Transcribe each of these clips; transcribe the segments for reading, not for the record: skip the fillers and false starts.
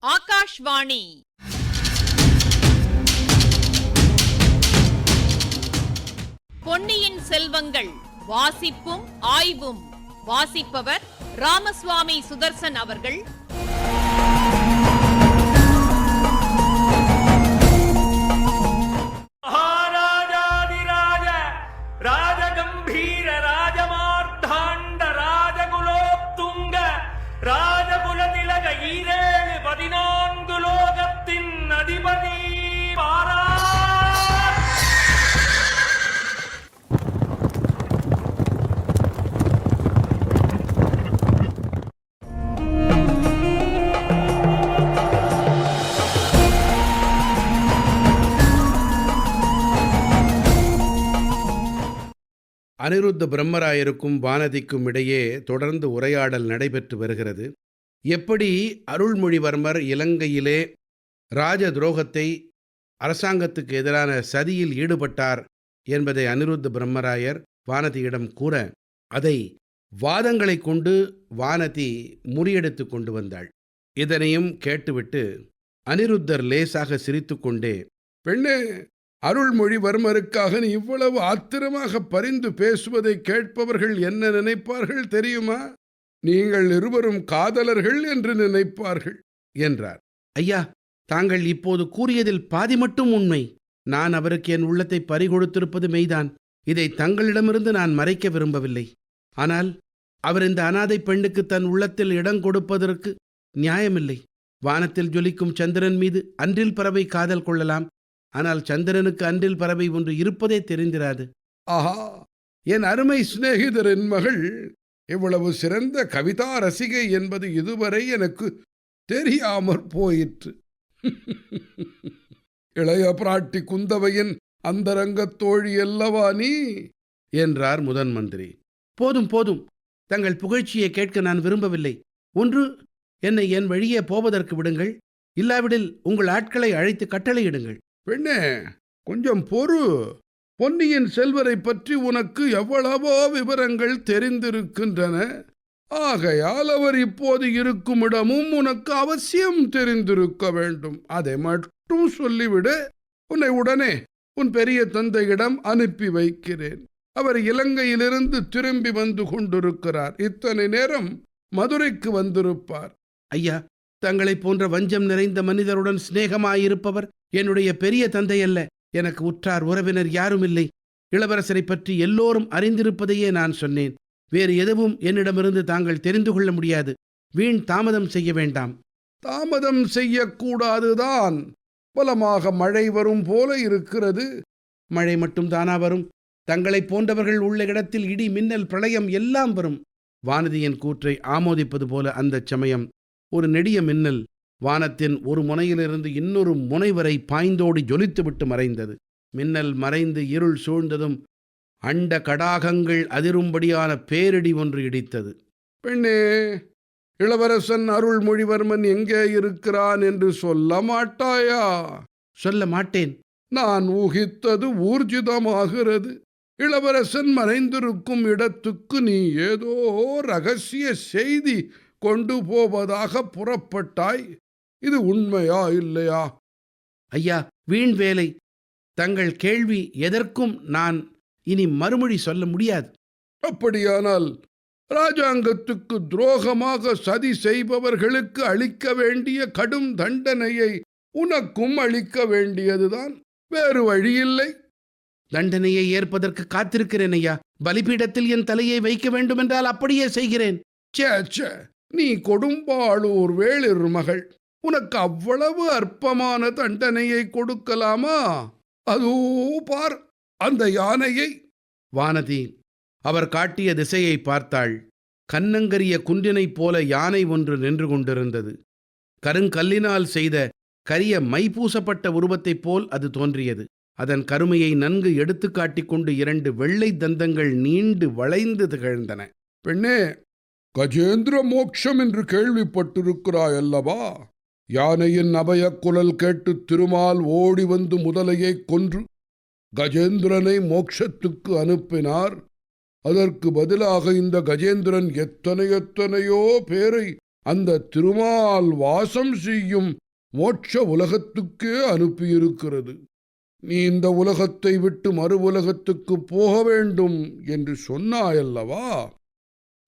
ஆகாஷ்வாணி. பொன்னியின் செல்வங்கள் வாசிப்பும் ஆய்வும். வாசிப்பவர் ராமசுவாமி சுதர்சன் அவர்கள். ராஜகம்பீர ராஜமார்த்தாண்ட ராஜகுலோத்துங்க ராஜகுலதிலக ஈரேழு 14 லோகத்தின் அதிபதி பாரா. அனிருத்த பிரம்மராயருக்கும் வானதிக்கும் இடையே தொடர்ந்து உரையாடல் நடைபெற்று வருகிறது. எப்படி அருள்மொழிவர்மர் இலங்கையிலே ராஜ துரோகத்தை, அரசாங்கத்துக்கு எதிரான சதியில் ஈடுபட்டார் என்பதை அனிருத்த பிரம்மராயர் வானதியிடம் கூற, அதை வாதங்களை கொண்டு வானதி முறியடித்து கொண்டு வந்தாள். இதனையும் கேட்டுவிட்டு அனிருத்தர் லேசாக சிரித்துக்கொண்டே, பெண்ணே, அருள்மொழிவர்மருக்காக நீ இவ்வளவு ஆத்திரமாக பரிந்து பேசுவதை கேட்பவர்கள் என்ன நினைப்பார்கள் தெரியுமா? நீங்கள் இருவரும் காதலர்கள் என்று நினைப்பார்கள் என்றார். ஐயா, தாங்கள் இப்போது கூறியதில் பாதி மட்டும் உண்மை. நான் அவருக்கு என் உள்ளத்தை பறிகொடுத்திருப்பது மெய்தான். இதை தங்களிடமிருந்து நான் மறைக்க விரும்பவில்லை. ஆனால் அவர் இந்த அனாதை பெண்ணுக்கு தன் உள்ளத்தில் இடம் கொடுப்பதற்கு நியாயமில்லை. வானத்தில் ஜொலிக்கும் சந்திரன் மீது அன்றில் பறவை காதல் கொள்ளலாம். ஆனால் சந்திரனுக்கு அன்றில் பறவை ஒன்று இருப்பதே தெரிந்திராது. ஆஹா, என் அருமை சிநேகிதரின் மகள் இவ்வளவு சிறந்த கவிதா ரசிகை என்பது இதுவரை எனக்கு தெரியாமற் போயிற்று. இளைய பிராட்டி குந்தவையின் அந்தரங்கத் தோழி அல்லவா நீ என்றார் முதன் மந்திரி. போதும் போதும், தங்கள் புகழ்ச்சியை கேட்க நான் விரும்பவில்லை. ஒன்று, என்னை என் வழியே போவதற்கு விடுங்கள். இல்லாவிடில் உங்கள் ஆட்களை அழைத்து கட்டளையிடுங்கள். பெண்ணே, கொஞ்சம் பொறு. பொன்னியின் செல்வரை பற்றி உனக்கு எவ்வளவோ விவரங்கள் தெரிந்திருக்கின்றன. ஆகையால் அவர் இப்போது இருக்கும் இடமும் உனக்கு அவசியம் தெரிந்திருக்க வேண்டும். அதை மட்டும் சொல்லிவிடு. உன்னை உடனே உன் பெரிய தந்தையிடம் அனுப்பி வைக்கிறேன். அவர் இலங்கையிலிருந்து திரும்பி வந்து கொண்டிருக்கிறார். இத்தனை நேரம் மதுரைக்கு வந்திருப்பார். ஐயா, தங்களை போன்ற வஞ்சம் நிறைந்த மனிதருடன் சிநேகமாயிருப்பவர் என்னுடைய பெரிய தந்தை அல்ல. எனக்கு உற்றார் உறவினர் யாரும் இல்லை. இளவரசரை பற்றி எல்லோரும் அறிந்திருப்பதையே நான் சொன்னேன். வேறு எதுவும் என்னிடமிருந்து தாங்கள் தெரிந்து கொள்ள முடியாது. வீண் தாமதம் செய்ய வேண்டாம். தாமதம் செய்யக்கூடாதுதான். பலமாக மழை வரும் போல இருக்கிறது. மழை மட்டும் தானா வரும்? தங்களைப் போன்றவர்கள் உள்ள இடத்தில் இடி, மின்னல், பிரளயம் எல்லாம் வரும். வானதியின் கூற்றை ஆமோதிப்பது போல அந்த சமயம் ஒரு நெடிய மின்னல் வானத்தின் ஒரு முனையிலிருந்து இன்னொரு முனை வரை பாய்ந்தோடி ஜொலித்துவிட்டு மறைந்தது. மின்னல் மறைந்து இருள் சூழ்ந்ததும் அண்ட கடாகங்கள் அதிரும்படியான பேரிடி ஒன்று இடித்தது. பெண்ணே, இளவரசன் அருள்மொழிவர்மன் எங்கே இருக்கிறான் என்று சொல்ல மாட்டாயா? சொல்ல மாட்டேன். நான் ஊகித்தது ஊர்ஜிதமாகிறது. இளவரசன் மறைந்திருக்கும் இடத்துக்கு நீ ஏதோ ரகசிய செய்தி கொண்டு போவதாக புறப்பட்டாய். இது உண்மையா இல்லையா? ஐயா, வீண் வேலை. தங்கள் கேள்வி எதற்கும் நான் இனி மறுமொழி சொல்ல முடியாது. அப்படியானால் ராஜாங்கத்துக்கு துரோகமாக சதி செய்பவர்களுக்கு அளிக்க வேண்டிய கடும் தண்டனையை உனக்கும் அளிக்க வேண்டியதுதான். வேறு வழியில்லை. தண்டனையை ஏற்பதற்கு காத்திருக்கிறேன் ஐயா. பலிபீடத்தில் என் தலையை வைக்க வேண்டுமென்றால் அப்படியே செய்கிறேன். சே, நீ கொடும்பாளூர் வேளிர் மகள். உனக்கு அவ்வளவு அற்பமான தண்டனையை கொடுக்கலாமா? அதோ பார் அந்த யானையை. வானதி அவர் காட்டிய திசையை பார்த்தாள். கன்னங்கரிய குன்றினைப் போல யானை ஒன்று நின்று கொண்டிருந்தது. கருங்கல்லினால் செய்த கரிய மைபூசப்பட்ட உருவத்தைப் போல் அது தோன்றியது. அதன் கருமையை நன்கு எடுத்து காட்டிக்கொண்டு 2 வெள்ளை தந்தங்கள் நீண்டு வளைந்து திகழ்ந்தன. பெண்ணே, கஜேந்திர மோட்சம் என்று கேள்விப்பட்டிருக்கிறாய் அல்லவா? யானையின் அபய குரல் கேட்டு திருமால் ஓடி வந்து முதலையை கொன்று கஜேந்திரனை மோட்சத்துக்கு அனுப்பினார். அதற்கு பதிலாக இந்த கஜேந்திரன் எத்தனையோ பேரை அந்த திருமால் வாசம் செய்யும் மோட்ச உலகத்துக்கே அனுப்பியிருக்கிறது. நீ இந்த உலகத்தை விட்டு மறு உலகத்துக்கு போக வேண்டும் என்று சொன்னாயல்லவா?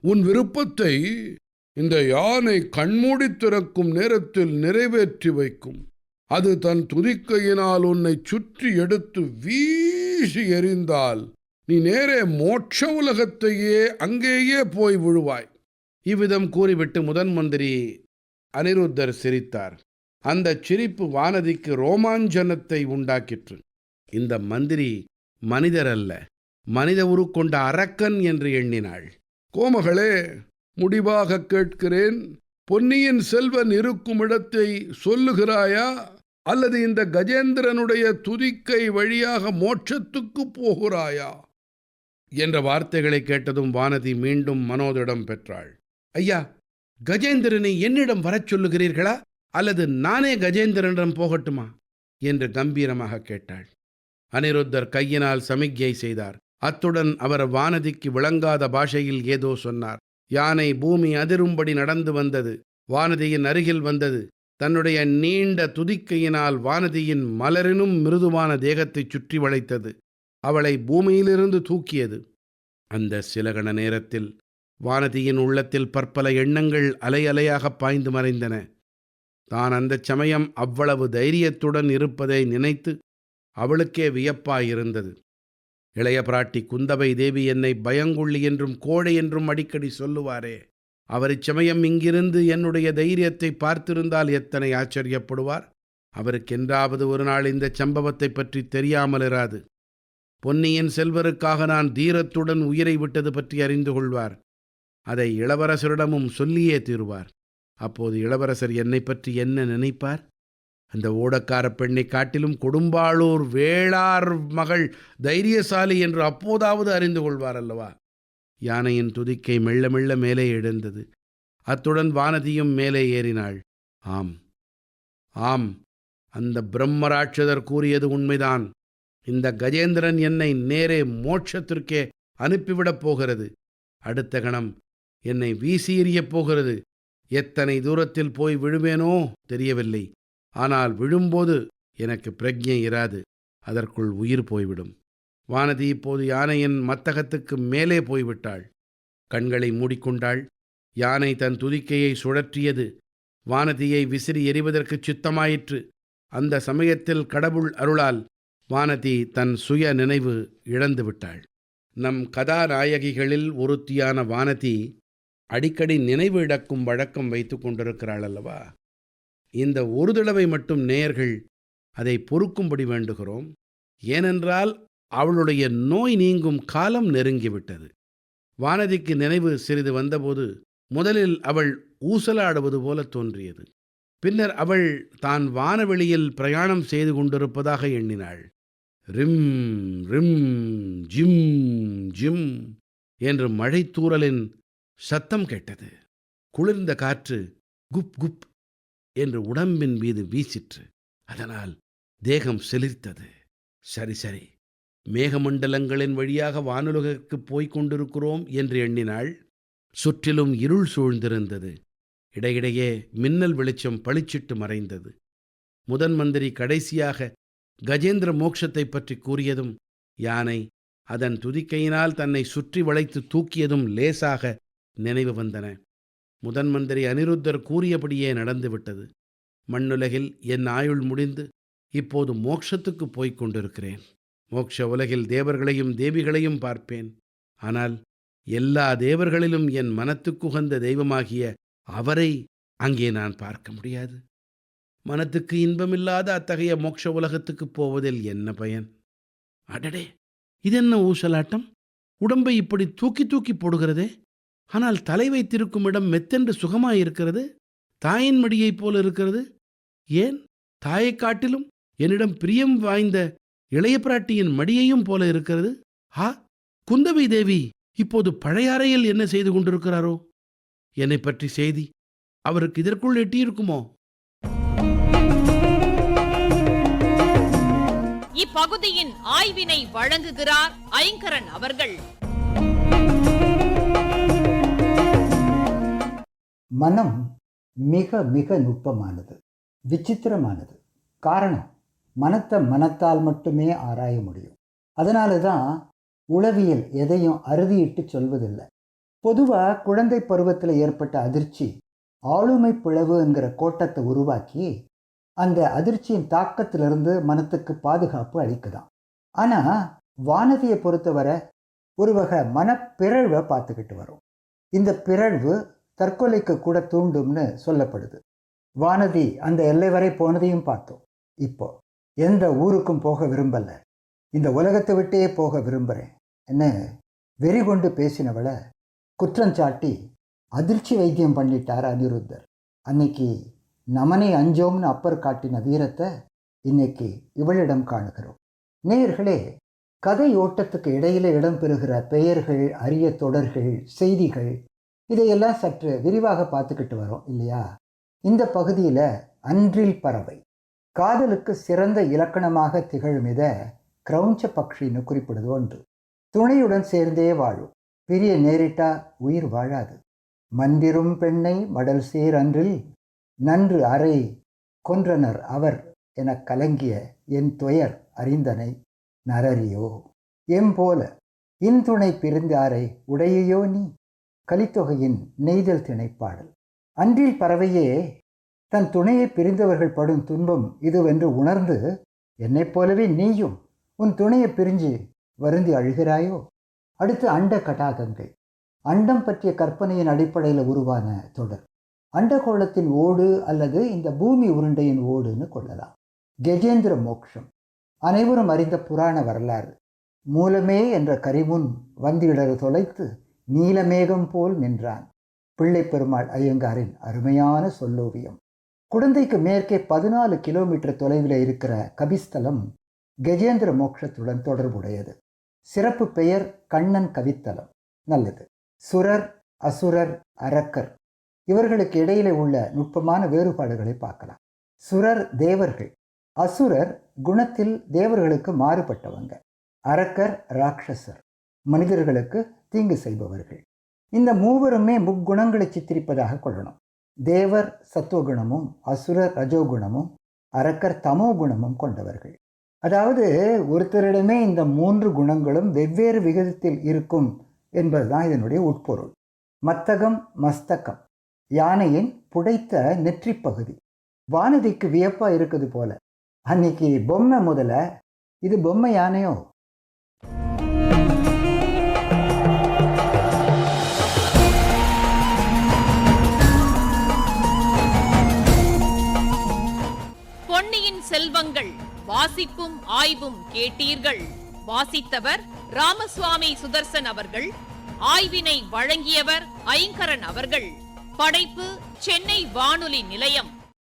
உன் விருப்பத்தை இந்த யானை கண்மூடி திறக்கும் நேரத்தில் நிறைவேற்றி வைக்கும். அது தன் துதிக்கையினால் உன்னை சுற்றி எடுத்து வீசி எறிந்தால் நீ நேரே மோட்ச உலகத்தையே அங்கேயே போய் விழுவாய். இவ்விதம் கூறிவிட்டு முதன் மந்திரி அனிருத்தர் சிரித்தார். அந்த சிரிப்பு வானதிக்கு ரோமாஞ்சனத்தை உண்டாக்கிற்று. இந்த மந்திரி மனிதர் அல்ல, மனித உருக்கொண்ட அரக்கன் என்று எண்ணினாள். கோமகளே, முடிவாக கேட்கிறேன், பொன்னியின் செல்வன் இருக்கும் இடத்தை சொல்லுகிறாயா, அல்லது இந்த கஜேந்திரனுடைய துதிக்கை வழியாக மோட்சத்துக்கு போகிறாயா என்ற வார்த்தைகளை கேட்டதும் வானதி மீண்டும் மனோதிடம் பெற்றாள். ஐயா, கஜேந்திரனை என்னிடம் வரச் சொல்லுகிறீர்களா, அல்லது நானே கஜேந்திரனிடம் போகட்டுமா என்று கம்பீரமாக கேட்டாள். அனிருத்தர் கையினால் சமிக்ஞை செய்தார். அத்துடன் அவர் வானதிக்கு விளங்காத பாஷையில் ஏதோ சொன்னார். யானை பூமி அதிரும்படி நடந்து வந்தது. வானதியின் அருகில் வந்தது. தன்னுடைய நீண்ட துதிக்கையினால் வானதியின் மலரினும் மிருதுவான தேகத்தை சுற்றி வளைத்தது. அவளை பூமியிலிருந்து தூக்கியது. அந்த சில கண நேரத்தில் வானதியின் உள்ளத்தில் பற்பல எண்ணங்கள் அலை அலையாக பாய்ந்து மறைந்தன. தான் அந்த சமயம் அவ்வளவு தைரியத்துடன் இருப்பதை நினைத்து அவளுக்கே வியப்பாயிருந்தது. இளைய பிராட்டி குந்தவை தேவி என்னை பயங்கொள்ளி என்றும் கோழை என்றும் அடிக்கடி சொல்லுவாரே, அவர் இச்சமயம் இங்கிருந்து என்னுடைய தைரியத்தை பார்த்திருந்தால் எத்தனை ஆச்சரியப்படுவார். அவருக்கென்றாவது ஒரு நாள் இந்த சம்பவத்தை பற்றி தெரியாமல் இராது. பொன்னியின் செல்வருக்காக நான் தீரத்துடன் உயிரை விட்டது பற்றி அறிந்து கொள்வார். அதை இளவரசரிடமும் சொல்லியே தீருவார். அப்போது இளவரசர் என்னை பற்றி என்ன நினைப்பார்? அந்த ஓடக்கார பெண்ணை காட்டிலும் கொடும்பாளூர் வேளார் மகள் தைரியசாலி என்று அப்போதாவது அறிந்து கொள்வார் அல்லவா? யானையின் துதிக்கை மெல்ல மெல்ல மேலே எழுந்தது. அத்துடன் வானதியும் மேலே ஏறினாள். ஆம் ஆம், அந்த பிரம்மராட்சதர் கூறியது உண்மைதான். இந்த கஜேந்திரன் என்னை நேரே மோட்சத்திற்கே அனுப்பிவிடப் போகிறது. அடுத்த கணம் என்னை வீசி எறியப் போகிறது. எத்தனை தூரத்தில் போய் விழுவேனோ தெரியவில்லை. ஆனால் விழும்போது எனக்கு பிரக்ஞை இராது. அதற்குள் உயிர் போய்விடும். வானதி இப்போது யானையின் மத்தகத்துக்கு மேலே போய்விட்டாள். கண்களை மூடிக்கொண்டாள். யானை தன் துதிக்கையை சுழற்றியது. வானதியை விசிறி எறிவதற்கு சித்தமாயிற்று. அந்த சமயத்தில் கடவுள் அருளால் வானதி தன் சுய நினைவு இழந்து விட்டாள். நம் கதாநாயகிகளில் ஒருத்தியான வானதி அடிக்கடி நினைவு இழக்கும் வழக்கம் வைத்து கொண்டிருக்கிறாள் அல்லவா? இந்த ஒரு தடவை மட்டும் நேயர்கள் அதை பொறுக்கும்படி வேண்டுகிறோம். ஏனென்றால் அவளுடைய நோய் நீங்கும் காலம் நெருங்கிவிட்டது. வானதிக்கு நினைவு சிறிது வந்தபோது முதலில் அவள் ஊசலாடுவது போல தோன்றியது. பின்னர் அவள் தான் வானவெளியில் பிரயாணம் செய்து கொண்டிருப்பதாக எண்ணினாள். ரிம் ரிம் ஜிம் ஜிம் என்று மழைத்தூறலின் சத்தம் கேட்டது. குளிர்ந்த காற்று குப் குப் என்று உடம்பின் மீது வீசிற்று. அதனால் தேகம் சிலிர்த்தது. சரி சரி, மேகமண்டலங்களின் வழியாக வானுலகிற்கு போய்க் கொண்டிருக்கிறோம் என்று எண்ணினாள். சுற்றிலும் இருள் சூழ்ந்திருந்தது. இடையிடையே மின்னல் வெளிச்சம் பளிச்சிட்டு மறைந்தது. முதன் மந்திரி கடைசியாக கஜேந்திர மோட்சத்தை பற்றி கூறியதும், யானை அதன் துதிக்கையினால் தன்னை சுற்றி வளைத்து தூக்கியதும் லேசாக நினைவு வந்தன. முதன் மந்திரி அனிருத்தர் கூறியபடியே நடந்துவிட்டது. மண்ணுலகில் என் ஆயுள் முடிந்து இப்போது மோட்சத்துக்கு போய்க் கொண்டிருக்கிறேன். மோட்ச உலகில் தேவர்களையும் தேவிகளையும் பார்ப்பேன். ஆனால் எல்லா தேவர்களிலும் என் மனத்துக்குகந்த தெய்வமாகிய அவரை அங்கே நான் பார்க்க முடியாது. மனத்துக்கு இன்பமில்லாத அத்தகைய மோட்ச உலகத்துக்குப் போவதில் என்ன பயன்? அடடே, இதென்ன ஊசலாட்டம்! உடம்பை இப்படி தூக்கி தூக்கி போடுகிறதே. ஆனால் தலை வைத்திருக்கும் இடம் மெத்தென்று சுகமாயிருக்கிறது. தாயின் மடியைப் போல இருக்கிறது. ஏன், தாயைக் காட்டிலும் என்னிடம் பிரியம் வாய்ந்த இளைய பிராட்டியின் மடியையும் போல இருக்கிறது. ஆ, குந்தவை தேவி இப்போது பழையாறையில் என்ன செய்து கொண்டிருக்கிறாரோ? என்னை பற்றி செய்தி அவருக்கு இதற்குள் எட்டியிருக்குமோ? இப்பகுதியின் ஆய்வினை வழங்குகிறார் ஐங்கரன் அவர்கள். மனம் மிக மிக நுட்பமானது, விசித்திரமானது. காரணம், மனத்தை மனத்தால் மட்டுமே ஆராய முடியும். அதனால தான் உளவியல் எதையும் அறுதியிட்டு சொல்வதில்லை. பொதுவாக குழந்தை பருவத்தில் ஏற்பட்ட அதிர்ச்சி ஆளுமை பிளவு என்கிற கோட்டத்தை உருவாக்கி அந்த அதிர்ச்சியின் தாக்கத்திலிருந்து மனத்துக்கு பாதுகாப்பு அளிக்குதாம். ஆனால் வானதியை பொறுத்தவரை ஒரு வகை மனப்பிறழ்வை பார்த்துக்கிட்டு வரும். இந்த பிறழ்வு தற்கொலைக்கு கூட தூண்டும்னு சொல்லப்படுது. வானதி அந்த எல்லை வரை போனதையும் பார்த்தோம். இப்போ எந்த ஊருக்கும் போக விரும்பலை, இந்த உலகத்தை விட்டே போக விரும்புகிறேன் என்ன வெறி கொண்டு பேசினவளை குற்றஞ்சாட்டி அதிர்ச்சி வைத்தியம் பண்ணிட்டார் அனிருத்தர். அன்னைக்கு நமனை அஞ்சோம்னு அப்பர் காட்டின வீரத்தை இன்னைக்கு இவளிடம் காணுகிறோம். நேயர்களே, கதை ஓட்டத்துக்கு இடையில இடம்பெறுகிற பெயர்கள், அரிய தொடர்கள், செய்திகள், இதையெல்லாம் சற்று விரிவாக பார்த்துக்கிட்டு வரோம் இல்லையா? இந்த பகுதியில் அன்றில் பறவை காதலுக்கு சிறந்த இலக்கணமாக திகழும் இதை கிரௌஞ்ச பக்ஷின்னு குறிப்பிடுது ஒன்று. துணையுடன் சேர்ந்தே வாழும், பிரிய நேரிட்டா உயிர் வாழாது. மன்றிரும் பெண்ணை மடல் சேர் அன்றில் நன்று அறை கொன்றனர் அவர் என கலங்கிய என் துயர் அறிந்தனை நரறியோ எம்போல இன்துணை பிரிந்தாரை உடையையோ நீ. கலித்தொகையின் நெய்தல் திணைப்பாடல். அன்றில் பறவையே தன் துணையை பிரிந்தவர்கள் படும் துன்பம் இதுவென்று உணர்ந்து என்னைப் போலவே நீயும் உன் துணையை பிரிஞ்சு வருந்தி அழுகிறாயோ. அடுத்து அண்ட கடாகங்கள். அண்டம் பற்றிய கற்பனையின் அடிப்படையில் உருவான தொடர். அண்டகோளத்தின் ஓடு அல்லது இந்த பூமி உருண்டையின் ஓடுன்னு கொள்ளலாம். கஜேந்திர மோக்ஷம் அனைவரும் அறிந்த புராண வரலாறு. மூலமே என்ற கரிமுன் வந்திடறு தொலைத்து நீலமேகம் போல் நின்றான். பிள்ளை பெருமாள் ஐயங்காரின் அருமையான சொல்லோவியம். குடந்தைக்கு மேற்கே 14 கிலோமீட்டர் தொலைவில் இருக்கிற கபிஸ்தலம் கஜேந்திர மோட்சத்துடன் தொடர்புடையது. சிறப்பு பெயர் கண்ணன் கவித்தலம். நல்லது. சுரர், அசுரர், அரக்கர் இவர்களுக்கு இடையில உள்ள நுட்பமான வேறுபாடுகளை பார்க்கலாம். சுரர் தேவர்கள், அசுரர் குணத்தில் தேவர்களுக்கு மாறுபட்டவங்க, அரக்கர் ராட்சசர் மனிதர்களுக்கு தீங்கு செய்பவர்கள். இந்த மூவருமே முக்குணங்களை சித்தரிப்பதாக கொள்ளணும். தேவர் சத்துவகுணமும் அசுரர் ரஜோகுணமும் அரக்கர் தமோ குணமும் கொண்டவர்கள். அதாவது ஒருத்தரிடமே இந்த 3 குணங்களும் வெவ்வேறு விகிதத்தில் இருக்கும் என்பதுதான் இதனுடைய உட்பொருள். மத்தகம் மஸ்தகம், யானையின் புடைத்த நெற்றி பகுதி. வானதிக்கு வியப்பா இருக்குது போல. அன்னைக்கு பொம்மை முதல்ல இது பொம்மை யானையோ? பொன்னியின் செல்வங்கள் வாசிப்பும் ஆய்வும் கேட்டீர்கள். வாசித்தவர் ராமசுவாமி சுதர்சன் அவர்கள். ஆய்வினை வழங்கியவர் ஐங்கரன் அவர்கள். படைப்பு சென்னை வானொலி நிலையம்.